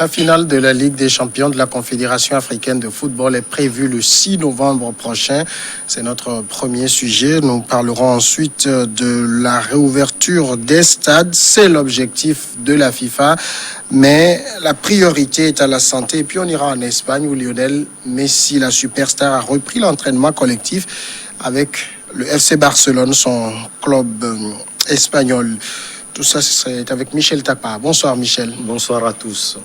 La finale de la Ligue des champions de la Confédération africaine de football est prévue le 6 novembre prochain. C'est notre premier sujet. Nous parlerons ensuite de la réouverture des stades. C'est l'objectif de la FIFA. Mais la priorité est à la santé. Et puis on ira en Espagne où Lionel Messi, la superstar, a repris l'entraînement collectif avec le FC Barcelone, son club espagnol. Tout ça, c'est avec Michel Tapa. Bonsoir Michel. Bonsoir à tous.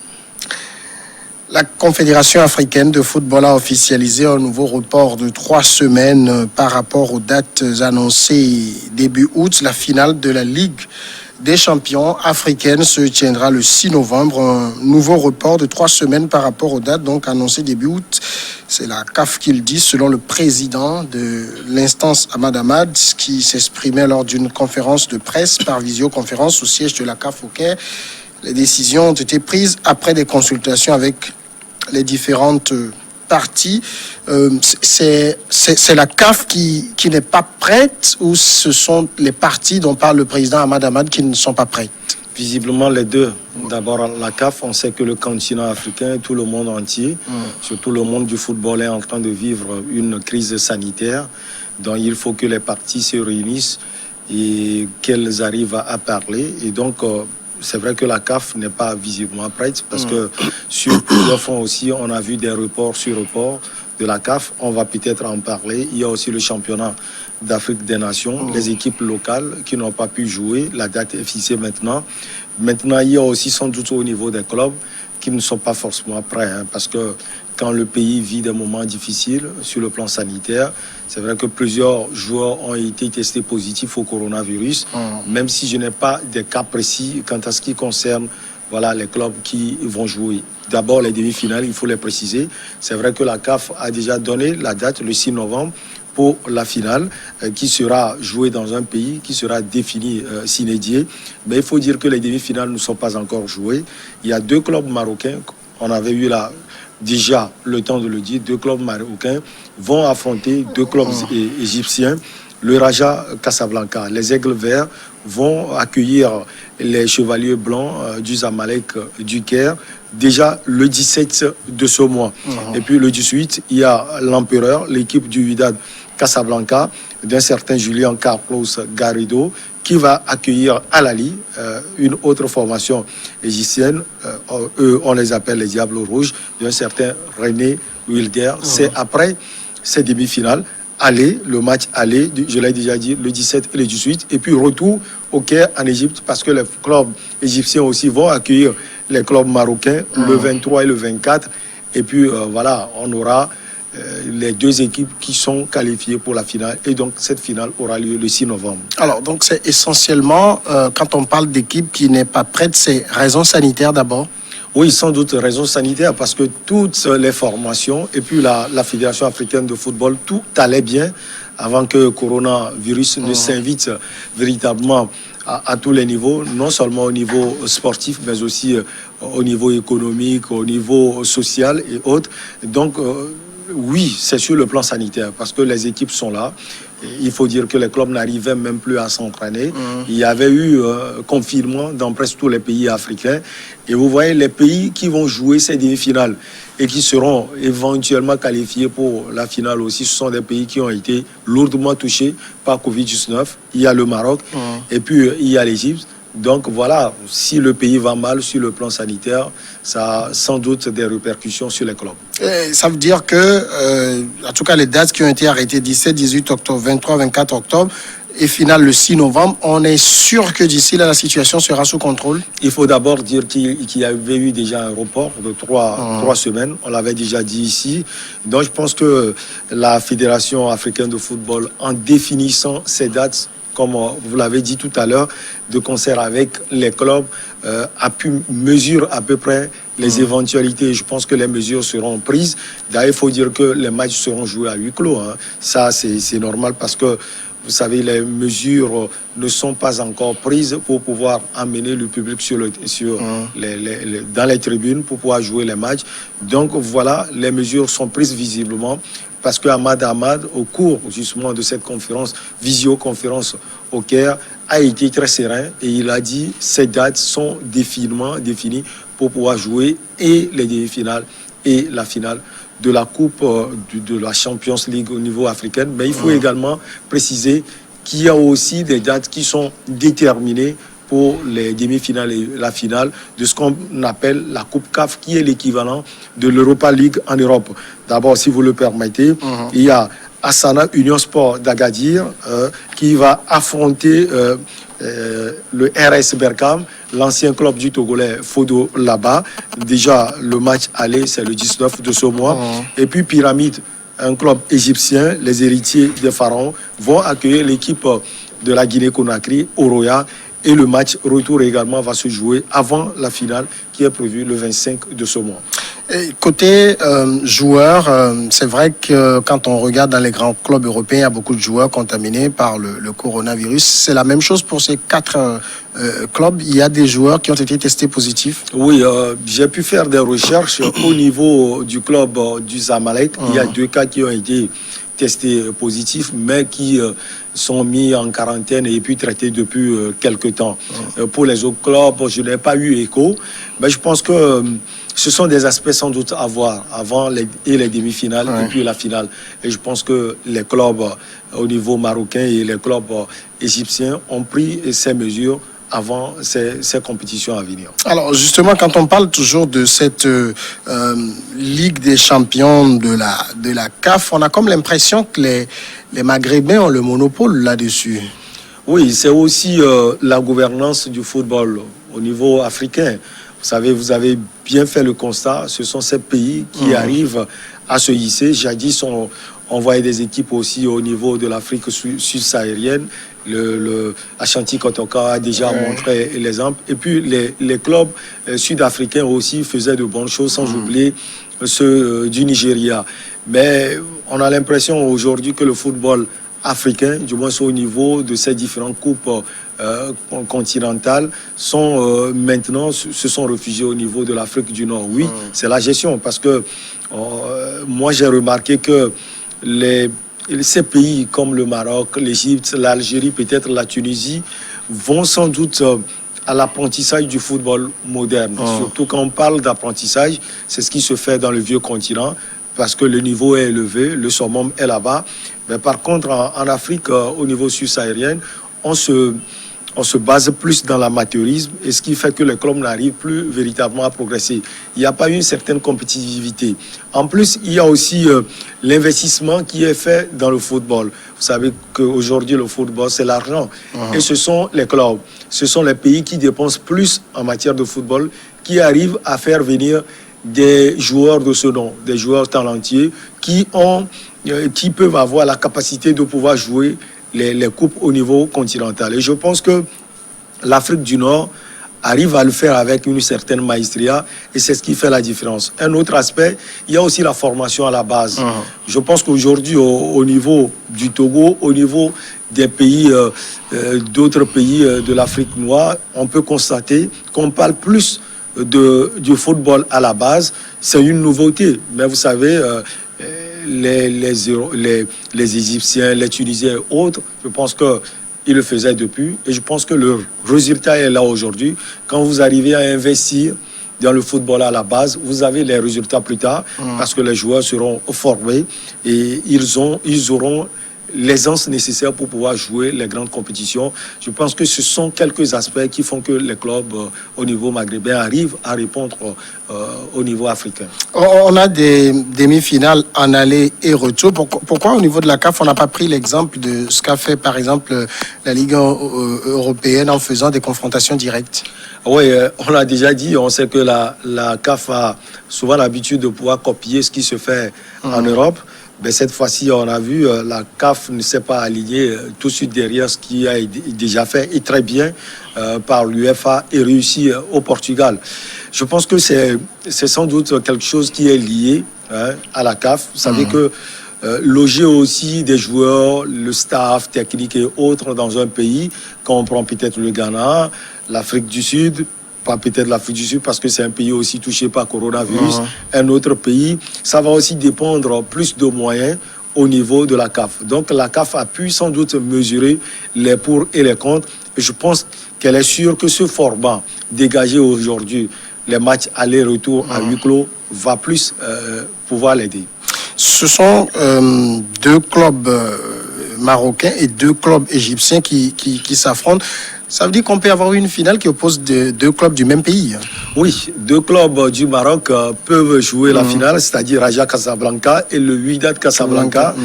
La Confédération africaine de football a officialisé un nouveau report de 3 semaines par rapport aux dates annoncées début août. La finale de la Ligue des champions africaines se tiendra le 6 novembre. Un nouveau report de 3 semaines par rapport aux dates donc annoncées début août. C'est la CAF qui le dit, selon le président de l'instance Ahmad Ahmad, qui s'exprimait lors d'une conférence de presse par visioconférence au siège de la CAF au Caire. Les décisions ont été prises après des consultations avec les différentes parties. C'est la CAF qui n'est pas prête ou ce sont les parties dont parle le président Ahmad Ahmad qui ne sont pas prêtes? Visiblement les deux. D'abord la CAF, on sait que le continent africain, tout le monde entier, surtout le monde du football est en train de vivre une crise sanitaire. Donc il faut que les parties se réunissent et qu'elles arrivent à parler. Et donc c'est vrai que la CAF n'est pas visiblement prête parce que sur plusieurs fronts aussi, on a vu des reports sur reports de la CAF. On va peut-être en parler. Il y a aussi le championnat d'Afrique des Nations, les équipes locales qui n'ont pas pu jouer. La date est fixée maintenant. Maintenant, il y a aussi sans doute au niveau des clubs qui ne sont pas forcément prêts parce que quand le pays vit des moments difficiles sur le plan sanitaire, c'est vrai que plusieurs joueurs ont été testés positifs au coronavirus, même si je n'ai pas de cas précis quant à ce qui concerne les clubs qui vont jouer. D'abord, les demi-finales, il faut les préciser. C'est vrai que la CAF a déjà donné la date, le 6 novembre, pour la finale, qui sera jouée dans un pays, qui sera défini sine die. Mais il faut dire que les demi-finales ne sont pas encore jouées. Il y a 2 clubs marocains, on avait eu déjà le temps de le dire, 2 clubs marocains vont affronter 2 clubs égyptiens. Le Raja Casablanca, les Aigles Verts vont accueillir les Chevaliers Blancs du Zamalek du Caire, déjà le 17 de ce mois. Et puis le 18, il y a l'Empereur, l'équipe du Wydad Casablanca, d'un certain Julien Carlos Garrido, qui va accueillir Al-Ali, une autre formation égyptienne. Eux, on les appelle les Diables Rouges, d'un certain René Wilder. C'est après ces demi-finales. Le match aller, je l'ai déjà dit, le 17 et le 18. Et puis retour au Caire en Égypte, parce que les clubs égyptiens aussi vont accueillir les clubs marocains le 23 et le 24. Et puis on aura les 2 équipes qui sont qualifiées pour la finale. Et donc, cette finale aura lieu le 6 novembre. Alors, donc, c'est essentiellement, quand on parle d'équipe qui n'est pas prête, c'est raison sanitaire d'abord? Oui, sans doute raison sanitaire, parce que toutes les formations, et puis la Fédération africaine de football, tout allait bien avant que le coronavirus ne s'invite véritablement à tous les niveaux, non seulement au niveau sportif, mais aussi au niveau économique, au niveau social et autres. Donc, oui, c'est sur le plan sanitaire, parce que les équipes sont là. Il faut dire que les clubs n'arrivaient même plus à s'entraîner. Il y avait eu confinement dans presque tous les pays africains. Et vous voyez, les pays qui vont jouer ces demi-finales et qui seront éventuellement qualifiés pour la finale aussi, ce sont des pays qui ont été lourdement touchés par Covid-19. Il y a le Maroc et puis il y a l'Égypte. Donc voilà, si le pays va mal sur le plan sanitaire, ça a sans doute des répercussions sur les clubs. Et ça veut dire que, en tout cas, les dates qui ont été arrêtées, 17, 18 octobre, 23, 24 octobre, et finale le 6 novembre, on est sûr que d'ici là, la situation sera sous contrôle? Il faut d'abord dire qu'il y avait eu déjà un report de 3 semaines. On l'avait déjà dit ici. Donc je pense que la Fédération africaine de football, en définissant ces dates, comme vous l'avez dit tout à l'heure, de concert avec les clubs, a pu mesurer à peu près les éventualités. Je pense que les mesures seront prises. D'ailleurs, il faut dire que les matchs seront joués à huis clos. Ça, c'est normal parce que, vous savez, les mesures ne sont pas encore prises pour pouvoir amener le public dans les tribunes pour pouvoir jouer les matchs. Donc voilà, les mesures sont prises visiblement parce que Ahmad Ahmad, au cours justement de cette conférence, visioconférence au Caire, a été très serein et il a dit ces dates sont définies pour pouvoir jouer et les demi-finales et la finale de la Coupe de la Champions League au niveau africain. Mais il faut également préciser qu'il y a aussi des dates qui sont déterminées pour les demi-finales et la finale de ce qu'on appelle la Coupe CAF, qui est l'équivalent de l'Europa League en Europe. D'abord, si vous le permettez, il y a Astana Union Sport d'Agadir qui va affronter le RS Berkane, l'ancien club du Togolais Fodo là-bas. Déjà, le match aller, c'est le 19 de ce mois. Et puis Pyramide, un club égyptien, les héritiers des pharaons, vont accueillir l'équipe de la Guinée-Conakry, Oroya. Et le match retour également va se jouer avant la finale qui est prévue le 25 de ce mois. Et côté joueurs, c'est vrai que quand on regarde dans les grands clubs européens, il y a beaucoup de joueurs contaminés par le coronavirus. C'est la même chose pour ces 4 clubs. Il y a des joueurs qui ont été testés positifs. Oui, j'ai pu faire des recherches au niveau du club du Zamalek. Il y a 2 cas qui ont été testés positifs, mais qui sont mis en quarantaine et puis traités depuis quelques temps. Pour les autres clubs, je n'ai pas eu écho, mais je pense que ce sont des aspects sans doute à voir avant les demi-finales et puis la finale. Et je pense que les clubs au niveau marocain et les clubs égyptiens ont pris ces mesures avant ces compétitions à venir. Alors justement, quand on parle toujours de cette Ligue des champions de la CAF, on a comme l'impression que les Maghrébins ont le monopole là-dessus. Oui, c'est aussi la gouvernance du football au niveau africain. Vous savez, vous avez bien fait le constat, ce sont ces pays qui arrivent à se hisser. Jadis, on voyait des équipes aussi au niveau de l'Afrique sud-saharienne. Le Ashanti Kotoka a déjà montré l'exemple. Et puis les clubs sud-africains aussi faisaient de bonnes choses, sans oublier ceux du Nigeria. Mais on a l'impression aujourd'hui que le football africains, du moins au niveau de ces différentes coupes continentales, sont maintenant se sont réfugiés au niveau de l'Afrique du Nord. Oui, c'est la gestion, parce que moi j'ai remarqué que ces pays comme le Maroc, l'Égypte, l'Algérie, peut-être la Tunisie, vont sans doute à l'apprentissage du football moderne. Surtout quand on parle d'apprentissage, c'est ce qui se fait dans le vieux continent, parce que le niveau est élevé, le summum est là-bas. Mais par contre, en Afrique, au niveau sud-saharienne, on se base plus dans l'amateurisme, et ce qui fait que les clubs n'arrivent plus véritablement à progresser. Il n'y a pas une certaine compétitivité. En plus, il y a aussi l'investissement qui est fait dans le football. Vous savez qu'aujourd'hui, le football, c'est l'argent. Et ce sont les clubs, ce sont les pays qui dépensent plus en matière de football, qui arrivent à faire venir des joueurs de ce nom, des joueurs talentueux qui peuvent avoir la capacité de pouvoir jouer les coupes au niveau continental. Et je pense que l'Afrique du Nord arrive à le faire avec une certaine maestria, et c'est ce qui fait la différence. Un autre aspect, il y a aussi la formation à la base. Je pense qu'aujourd'hui, au niveau du Togo, au niveau des pays, d'autres pays de l'Afrique noire, on peut constater qu'on parle plus du football à la base. C'est une nouveauté, mais vous savez, les Égyptiens, les Tunisiens et autres, je pense qu'ils le faisaient depuis, et je pense que le résultat est là aujourd'hui. Quand vous arrivez à investir dans le football à la base, vous avez les résultats plus tard, parce que les joueurs seront formés et ils auront l'aisance nécessaire pour pouvoir jouer les grandes compétitions. Je pense que ce sont quelques aspects qui font que les clubs au niveau maghrébin arrivent à répondre au niveau africain. On a des demi-finales en aller et retour. Pourquoi au niveau de la CAF, on n'a pas pris l'exemple de ce qu'a fait par exemple la Ligue européenne en faisant des confrontations directes? Oui, on l'a déjà dit, on sait que la CAF a souvent l'habitude de pouvoir copier ce qui se fait en Europe. Mais cette fois-ci, on a vu, la CAF ne s'est pas alignée tout de suite derrière ce qui a déjà fait, et très bien par l'UEFA, et réussi au Portugal. Je pense que c'est sans doute quelque chose qui est lié à la CAF. Vous savez que loger aussi des joueurs, le staff technique et autres dans un pays, quand on prend peut-être le Ghana, l'Afrique du Sud, pas peut-être l'Afrique du Sud parce que c'est un pays aussi touché par coronavirus, un autre pays, ça va aussi dépendre plus de moyens au niveau de la CAF. Donc la CAF a pu sans doute mesurer les pour et les contre, je pense qu'elle est sûre que ce format dégagé aujourd'hui, les matchs aller-retour à huis clos, va plus pouvoir l'aider. Ce sont deux clubs marocains et deux clubs égyptiens qui s'affrontent. Ça veut dire qu'on peut avoir une finale qui oppose deux clubs du même pays. Oui, deux clubs du Maroc peuvent jouer la finale, c'est-à-dire Raja Casablanca et le Wydad Casablanca.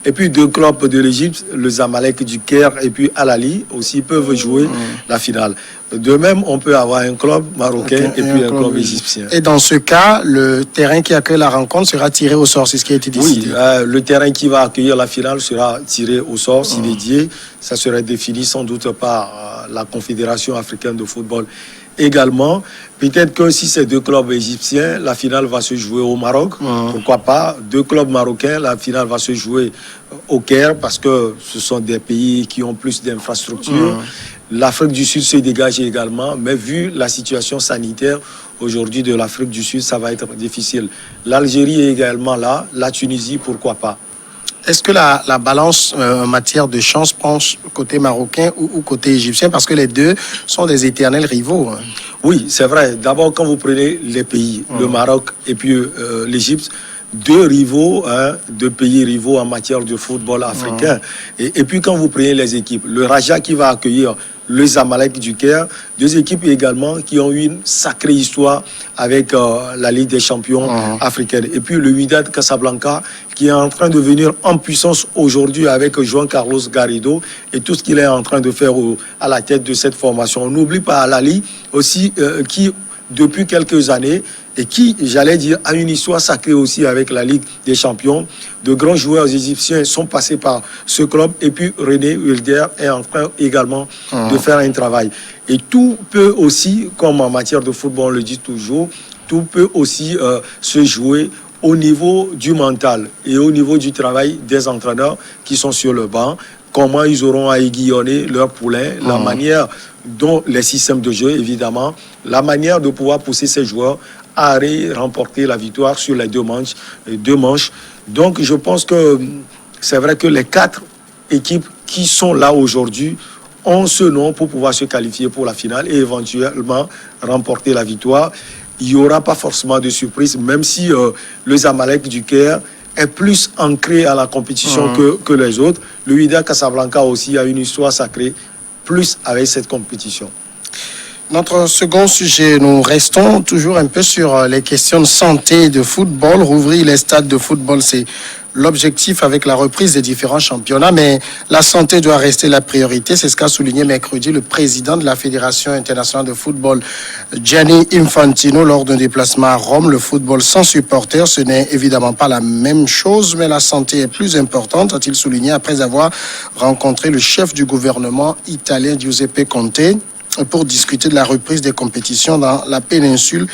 Et puis deux clubs de l'Égypte, le Zamalek du Caire et puis Al Ahly aussi peuvent jouer la finale. De même, on peut avoir un club marocain et puis un club égyptien. Et dans ce cas, le terrain qui accueille la rencontre sera tiré au sort, c'est ce qui a été décidé. Oui, le terrain qui va accueillir la finale sera tiré au sort, s'il est dédié. Ça serait défini sans doute par la Confédération africaine de football également. Peut-être que si c'est deux clubs égyptiens, la finale va se jouer au Maroc. Pourquoi pas? Deux clubs marocains, la finale va se jouer au Caire parce que ce sont des pays qui ont plus d'infrastructures. L'Afrique du Sud se dégage également, mais vu la situation sanitaire aujourd'hui de l'Afrique du Sud, ça va être difficile. L'Algérie est également là, la Tunisie, pourquoi pas? Est-ce que la balance en matière de chance penche côté marocain ou côté égyptien? Parce que les deux sont des éternels rivaux. Oui, c'est vrai. D'abord, quand vous prenez les pays, le Maroc et puis l'Égypte, deux rivaux, deux pays rivaux en matière de football africain. Et puis quand vous prenez les équipes, le Raja qui va accueillir le Zamalek du Caire, deux équipes également qui ont eu une sacrée histoire avec la Ligue des champions africaine. Et puis le Wydad Casablanca qui est en train de venir en puissance aujourd'hui avec Juan Carlos Garrido et tout ce qu'il est en train de faire à la tête de cette formation. On n'oublie pas Al Ahly aussi qui, depuis quelques années, et qui, j'allais dire, a une histoire sacrée aussi avec la Ligue des champions. De grands joueurs égyptiens sont passés par ce club. Et puis René Wilder est en train également de faire un travail. Et tout peut aussi, comme en matière de football, on le dit toujours, tout peut aussi se jouer au niveau du mental et au niveau du travail des entraîneurs qui sont sur le banc. Comment ils auront à aiguillonner leur poulain, la manière dont les systèmes de jeu, évidemment, la manière de pouvoir pousser ces joueurs à remporter la victoire sur les deux manches. Donc, je pense que c'est vrai que les quatre équipes qui sont là aujourd'hui ont ce nom pour pouvoir se qualifier pour la finale et éventuellement remporter la victoire. Il n'y aura pas forcément de surprise, même si le Zamalek du Caire est plus ancré à la compétition que les autres. Le Wydad Casablanca aussi a une histoire sacrée, plus avec cette compétition. Notre second sujet, nous restons toujours un peu sur les questions de santé de football. Rouvrir les stades de football, c'est l'objectif avec la reprise des différents championnats, mais la santé doit rester la priorité. C'est ce qu'a souligné mercredi le président de la Fédération internationale de football, Gianni Infantino, lors d'un déplacement à Rome. Le football sans supporters, ce n'est évidemment pas la même chose, mais la santé est plus importante, a-t-il souligné après avoir rencontré le chef du gouvernement italien, Giuseppe Conte, pour discuter de la reprise des compétitions dans la péninsule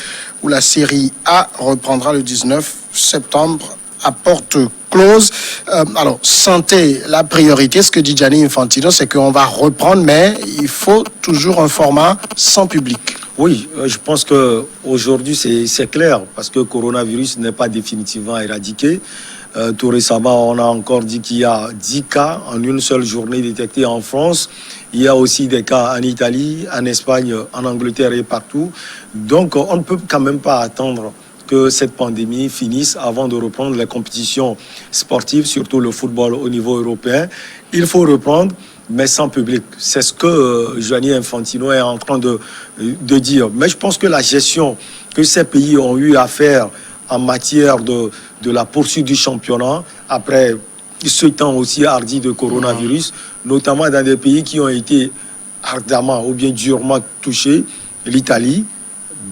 où la Série A reprendra le 19 septembre à porte close. Alors, santé, la priorité, ce que dit Gianni Infantino, c'est qu'on va reprendre, mais il faut toujours un format sans public. Oui, je pense qu'aujourd'hui, c'est clair, parce que le coronavirus n'est pas définitivement éradiqué. Tout récemment, on a encore dit qu'il y a 10 cas en une seule journée détectés en France. Il y a aussi des cas en Italie, en Espagne, en Angleterre et partout. Donc, on ne peut quand même pas attendre que cette pandémie finisse avant de reprendre les compétitions sportives, surtout le football au niveau européen. Il faut reprendre, mais sans public. C'est ce que Gianni Infantino est en train de dire. Mais je pense que la gestion que ces pays ont eu à faire en matière de la poursuite du championnat, après ce temps aussi hardi de coronavirus, notamment dans des pays qui ont été ardemment ou bien durement touchés, l'Italie,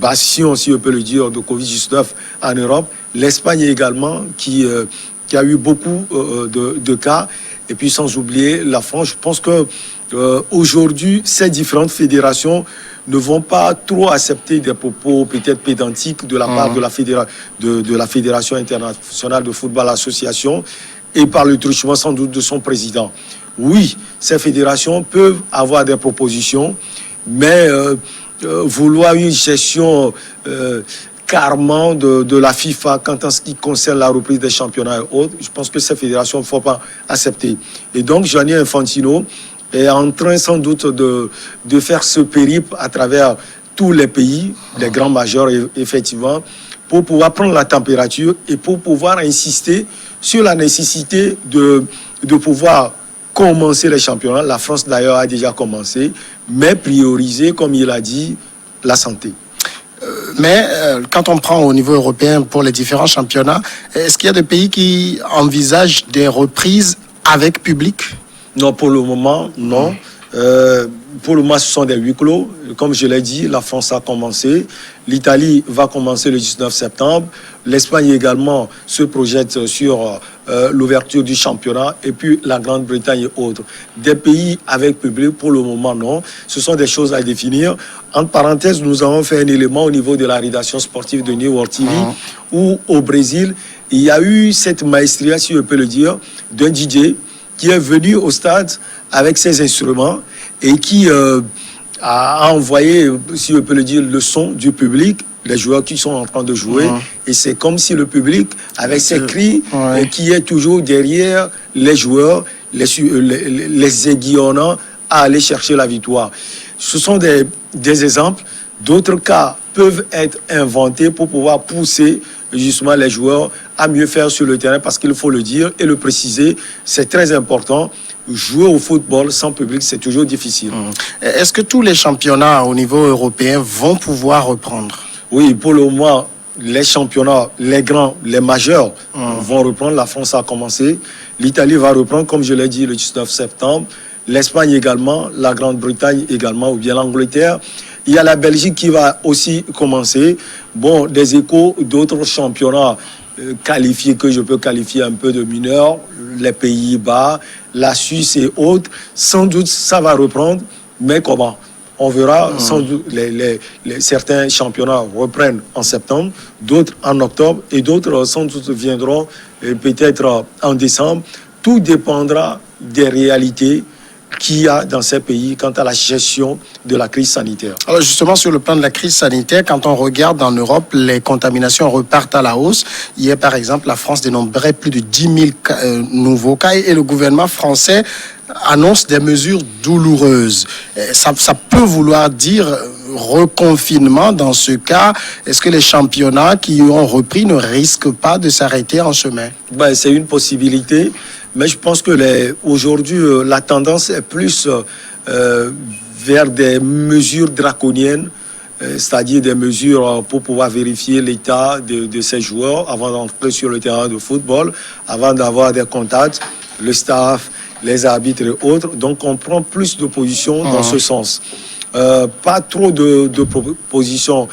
bastion, si on peut le dire, de Covid-19 en Europe, l'Espagne également, qui a eu beaucoup de cas, et puis sans oublier la France. Je pense que aujourd'hui, ces différentes fédérations ne vont pas trop accepter des propos peut-être pédantiques de la part de la Fédération internationale de football association et par le truchement sans doute de son président. Oui, ces fédérations peuvent avoir des propositions, mais vouloir une gestion carrément de la FIFA quant à ce qui concerne la reprise des championnats et autres, je pense que ces fédérations ne faut pas accepter. Et donc, Gianni Infantino est en train sans doute de faire ce périple à travers tous les pays, les grands majeurs, effectivement, pour pouvoir prendre la température et pour pouvoir insister sur la nécessité de pouvoir commencer les championnats. La France, d'ailleurs, a déjà commencé, mais prioriser, comme il a dit, la santé. Mais quand on prend au niveau européen pour les différents championnats, est-ce qu'il y a des pays qui envisagent des reprises avec public? Non, pour le moment, non. Pour le moment, ce sont des huis clos. Comme je l'ai dit, la France a commencé. L'Italie va commencer le 19 septembre. L'Espagne également se projette sur l'ouverture du championnat. Et puis la Grande-Bretagne et autres. Des pays avec public, pour le moment, non. Ce sont des choses à définir. Entre parenthèses, nous avons fait un élément au niveau de la rédaction sportive de New World TV, où au Brésil, il y a eu cette maestria, si je peux le dire, d'un DJ qui est venu au stade avec ses instruments et qui a envoyé, si je peux le dire, le son du public, les joueurs qui sont en train de jouer. Et c'est comme si le public, avec ses cris, qui est toujours derrière les joueurs, les aiguillonnant à aller chercher la victoire. Ce sont des exemples. D'autres cas peuvent être inventés pour pouvoir pousser justement les joueurs à mieux faire sur le terrain, parce qu'il faut le dire et le préciser, c'est très important. Jouer au football sans public, c'est toujours difficile. Est-ce que tous les championnats au niveau européen vont pouvoir reprendre? Oui, pour le moment, les championnats, les grands, les majeurs vont reprendre. La France a commencé. L'Italie va reprendre, comme je l'ai dit, le 19 septembre. L'Espagne également, la Grande-Bretagne également, ou bien l'Angleterre. Il y a la Belgique qui va aussi commencer. Bon, des échos d'autres championnats qualifiés que je peux qualifier un peu de mineurs, les Pays-Bas, la Suisse et autres. Sans doute, ça va reprendre, mais comment? On verra. Sans doute, certains championnats reprennent en septembre, d'autres en octobre, et d'autres sans doute viendront peut-être en décembre. Tout dépendra des réalités qu'il y a dans ces pays quant à la gestion de la crise sanitaire. Alors justement, sur le plan de la crise sanitaire, quand on regarde en Europe, les contaminations repartent à la hausse. Hier, par exemple, la France dénombrait plus de 10 000 nouveaux cas et le gouvernement français annonce des mesures douloureuses. Ça peut vouloir dire reconfinement dans ce cas. Est-ce que les championnats qui ont repris ne risquent pas de s'arrêter en chemin? C'est une possibilité. Mais je pense que aujourd'hui, la tendance est plus vers des mesures draconiennes, c'est-à-dire des mesures pour pouvoir vérifier l'état de ces joueurs avant d'entrer sur le terrain de football, avant d'avoir des contacts, le staff, les arbitres et autres. Donc on prend plus de positions dans ce sens. Pas trop de positions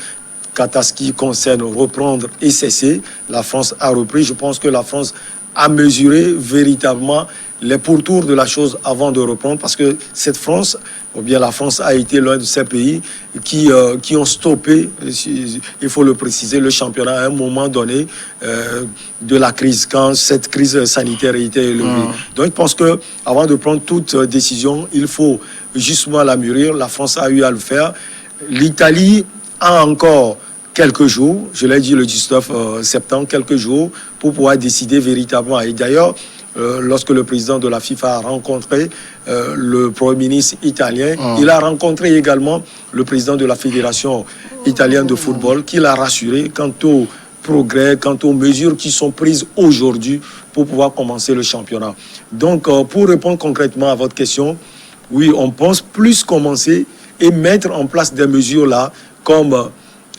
quant à ce qui concerne reprendre et cesser. La France a repris. Je pense que la France à mesurer véritablement les pourtours de la chose avant de reprendre, parce que cette France, ou bien la France a été l'un de ces pays qui ont stoppé, il faut le préciser, le championnat à un moment donné de la crise, quand cette crise sanitaire a été élevée. Donc je pense que avant de prendre toute décision, il faut justement la mûrir. La France a eu à le faire. L'Italie a encore quelques jours, je l'ai dit le 19 septembre, quelques jours pour pouvoir décider véritablement. Et d'ailleurs, lorsque le président de la FIFA a rencontré le Premier ministre italien, il a rencontré également le président de la Fédération italienne de football, qui l'a rassuré quant au progrès, quant aux mesures qui sont prises aujourd'hui pour pouvoir commencer le championnat. Donc, pour répondre concrètement à votre question, oui, on pense plus commencer et mettre en place des mesures là, comme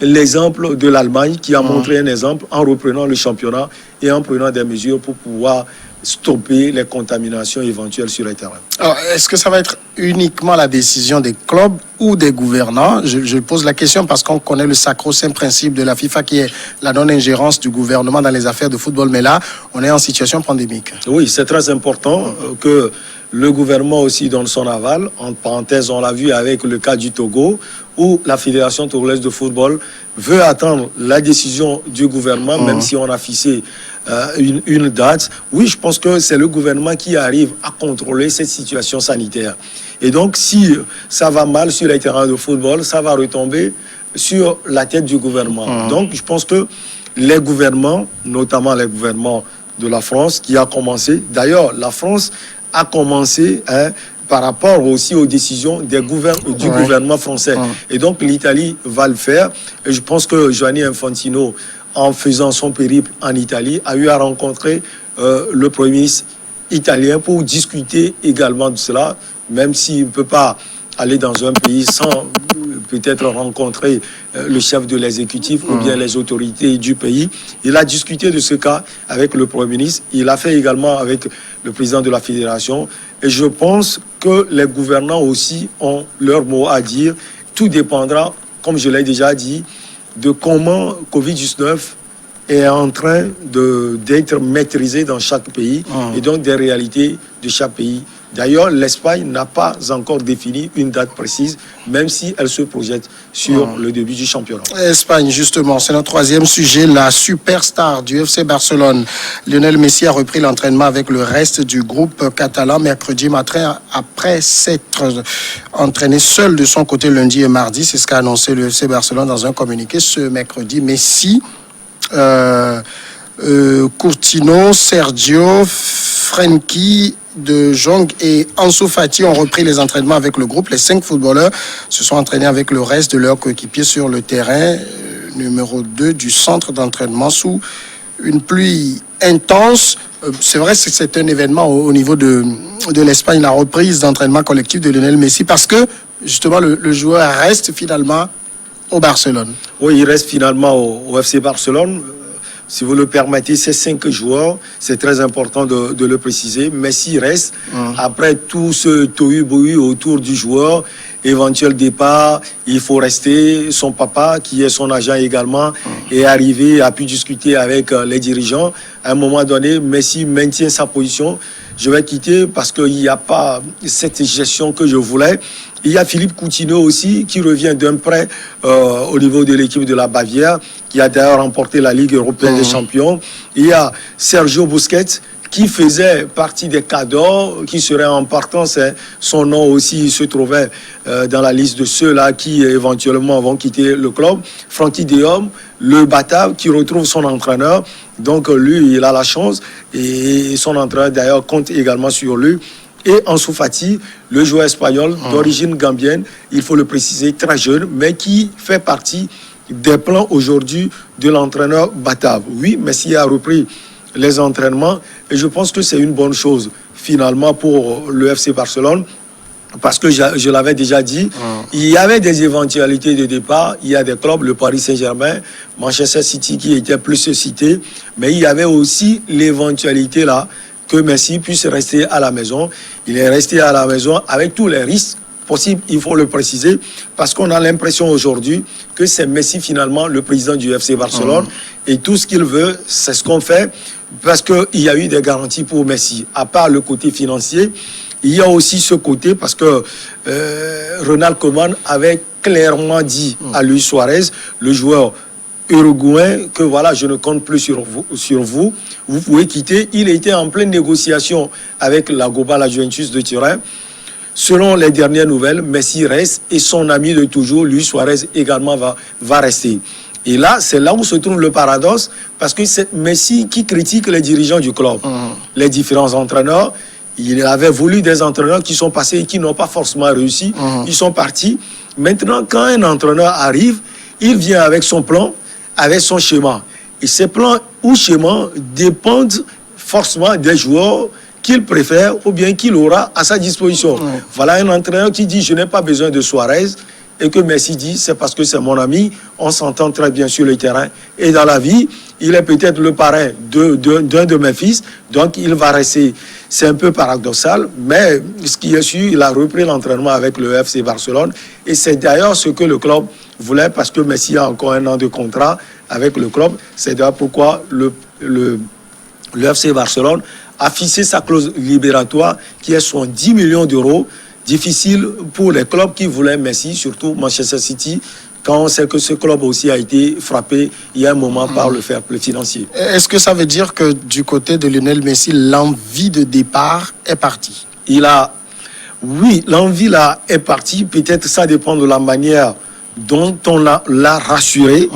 l'exemple de l'Allemagne qui a montré un exemple en reprenant le championnat et en prenant des mesures pour pouvoir stopper les contaminations éventuelles sur les terrains. Alors, est-ce que ça va être uniquement la décision des clubs ou des gouvernants? Je pose la question parce qu'on connaît le sacro-saint principe de la FIFA qui est la non-ingérence du gouvernement dans les affaires de football. Mais là, on est en situation pandémique. Oui, c'est très important que le gouvernement aussi donne son aval. En parenthèse, on l'a vu avec le cas du Togo, où la Fédération togolaise de football veut attendre la décision du gouvernement, même si on a fixé une date. Oui, je pense que c'est le gouvernement qui arrive à contrôler cette situation sanitaire. Et donc, si ça va mal sur les terrains de football, ça va retomber sur la tête du gouvernement. Donc, je pense que les gouvernements, notamment les gouvernements de la France, qui a commencé... D'ailleurs, la France a commencé par rapport aussi aux décisions du gouvernement français. Et donc l'Italie va le faire. Et je pense que Gianni Infantino, en faisant son périple en Italie, a eu à rencontrer le Premier ministre italien pour discuter également de cela, même s'il ne peut pas aller dans un pays sans peut-être rencontrer le chef de l'exécutif ou bien les autorités du pays. Il a discuté de ce cas avec le Premier ministre. Il a fait également avec le président de la Fédération. Et je pense que les gouvernants aussi ont leur mot à dire. Tout dépendra, comme je l'ai déjà dit, de comment Covid-19 est en train d'être maîtrisé dans chaque pays et donc des réalités de chaque pays. D'ailleurs, l'Espagne n'a pas encore défini une date précise, même si elle se projette sur le début du championnat. Espagne, justement, c'est notre troisième sujet. La superstar du FC Barcelone, Lionel Messi, a repris l'entraînement avec le reste du groupe catalan mercredi matin après s'être entraîné seul de son côté lundi et mardi. C'est ce qu'a annoncé le FC Barcelone dans un communiqué ce mercredi. Messi, Coutinho, Sergio, Frenkie de Jong et Ansu Fati ont repris les entraînements avec le groupe. Les 5 footballeurs se sont entraînés avec le reste de leurs coéquipiers sur le terrain numéro 2 du centre d'entraînement sous une pluie intense. C'est vrai que c'est un événement au niveau de l'Espagne, la reprise d'entraînement collectif de Lionel Messi, parce que justement le joueur reste finalement au Barcelone. Oui, il reste finalement au FC Barcelone. Si vous le permettez, ces 5 joueurs, c'est très important de le préciser. Messi reste. Après tout ce tohu-bohu autour du joueur, éventuel départ, il faut rester. Son papa, qui est son agent également, est arrivé, a pu discuter avec les dirigeants. À un moment donné, Messi maintient sa position. Je vais quitter parce qu'il n'y a pas cette gestion que je voulais. Il y a Philippe Coutinho aussi, qui revient d'un prêt au niveau de l'équipe de la Bavière, qui a d'ailleurs remporté la Ligue européenne des champions. Il y a Sergio Busquets, qui faisait partie des cadors, qui serait en partance. Son nom aussi se trouvait dans la liste de ceux-là qui éventuellement vont quitter le club. Frenkie de Jong, le Batave, qui retrouve son entraîneur. Donc lui, il a la chance. Et son entraîneur, d'ailleurs, compte également sur lui. Et Ansu Fati, le joueur espagnol d'origine gambienne, il faut le préciser, très jeune, mais qui fait partie des plans aujourd'hui de l'entraîneur Batave. Oui, Messi a repris les entraînements et je pense que c'est une bonne chose finalement pour le FC Barcelone, parce que je l'avais déjà dit, il y avait des éventualités de départ. Il y a des clubs, le Paris Saint-Germain, Manchester City qui étaient plus cités, mais il y avait aussi l'éventualité là que Messi puisse rester à la maison. Il est resté à la maison avec tous les risques possibles, il faut le préciser, parce qu'on a l'impression aujourd'hui que c'est Messi finalement le président du FC Barcelone et tout ce qu'il veut, c'est ce qu'on fait, parce qu'il y a eu des garanties pour Messi. À part le côté financier, il y a aussi ce côté, parce que Ronald Koeman avait clairement dit à Luis Suarez, le joueur uruguayen, que voilà, je ne compte plus sur vous, vous pouvez quitter. Il était en pleine négociation avec la Goba, la Juventus de Turin. Selon les dernières nouvelles, Messi reste et son ami de toujours, Luis Suarez, également va rester. Et là, c'est là où se trouve le paradoxe, parce que c'est Messi qui critique les dirigeants du club, les différents entraîneurs. Il avait voulu des entraîneurs qui sont passés et qui n'ont pas forcément réussi. Ils sont partis. Maintenant, quand un entraîneur arrive, il vient avec son plan, avec son schéma. Et ces plans ou schémas dépendent forcément des joueurs qu'il préfère ou bien qu'il aura à sa disposition. Voilà un entraîneur qui dit « je n'ai pas besoin de Suarez » et que Messi dit « c'est parce que c'est mon ami, on s'entend très bien sur le terrain et dans la vie, il est peut-être le parrain d'un de mes fils, donc il va rester. » C'est un peu paradoxal, mais ce qui est sûr, il a repris l'entraînement avec le FC Barcelone et c'est d'ailleurs ce que le club voulait, parce que Messi a encore 1 an de contrat avec le club. C'est d'ailleurs pourquoi le FC Barcelone a fixé sa clause libératoire qui est sur 10 millions d'euros. Difficile pour les clubs qui voulaient Messi, surtout Manchester City, quand on sait que ce club aussi a été frappé il y a un moment par le fair play financier. Est-ce que ça veut dire que du côté de Lionel Messi, l'envie de départ est partie? Oui, l'envie là est partie. Peut-être ça dépend de la manière dont on l'a rassuré.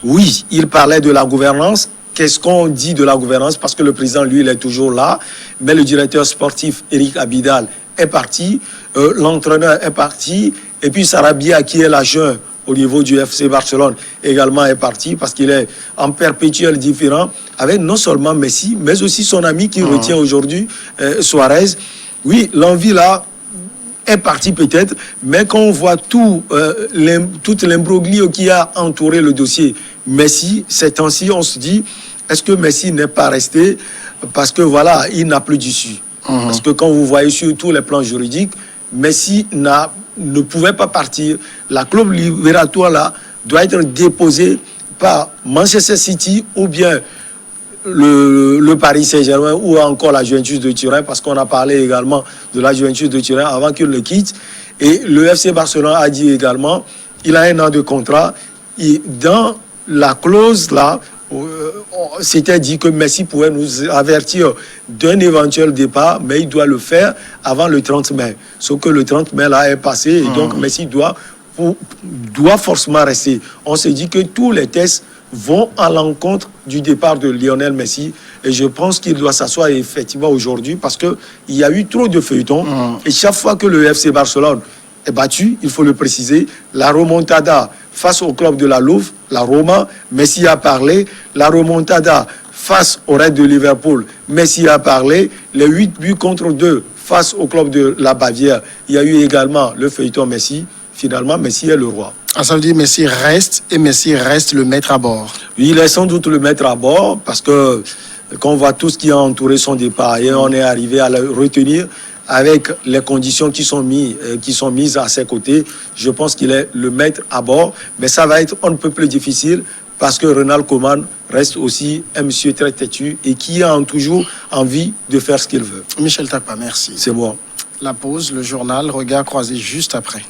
Oui, il parlait de la gouvernance. Qu'est-ce qu'on dit de la gouvernance? Parce que le président, lui, il est toujours là. Mais le directeur sportif, Eric Abidal, est parti, l'entraîneur est parti, et puis Sarabia, qui est l'agent au niveau du FC Barcelone, également est parti parce qu'il est en perpétuel différend avec non seulement Messi, mais aussi son ami qui retient aujourd'hui, Suarez. Oui, l'envie là est partie peut-être, mais quand on voit toute l'imbroglio qui a entouré le dossier Messi, ces temps-ci, on se dit, est-ce que Messi n'est pas resté parce que voilà, il n'a plus d'issue. Parce que quand vous voyez sur tous les plans juridiques, Messi ne pouvait pas partir. La clause libératoire là doit être déposée par Manchester City ou bien le Paris Saint-Germain ou encore la Juventus de Turin, parce qu'on a parlé également de la Juventus de Turin avant qu'il ne quitte. Et le FC Barcelone a dit également, il a 1 an de contrat. Et dans la clause là, c'était dit que Messi pouvait nous avertir d'un éventuel départ, mais il doit le faire avant le 30 mai. Sauf que le 30 mai là est passé et donc Messi doit forcément rester. On s'est dit que tous les tests vont à l'encontre du départ de Lionel Messi et je pense qu'il doit s'asseoir effectivement aujourd'hui parce qu'il y a eu trop de feuilletons et chaque fois que le FC Barcelone est battu, il faut le préciser, la remontada face au club de la Louve, la Roma, Messi a parlé, la remontada face au Red de Liverpool, Messi a parlé, les 8 buts contre 2 face au club de la Bavière, il y a eu également le feuilleton Messi. Finalement, Messi est le roi. Ah, ça veut dire Messi reste et Messi reste le maître à bord. Oui, il est sans doute le maître à bord parce que quand on voit tout ce qui a entouré son départ et on est arrivé à le retenir avec les conditions qui sont mises à ses côtés, je pense qu'il est le maître à bord. Mais ça va être un peu plus difficile parce que Ronald Koeman reste aussi un monsieur très têtu et qui a toujours envie de faire ce qu'il veut. Michel Takpa, merci. C'est moi. La pause, le journal, regard croisé juste après.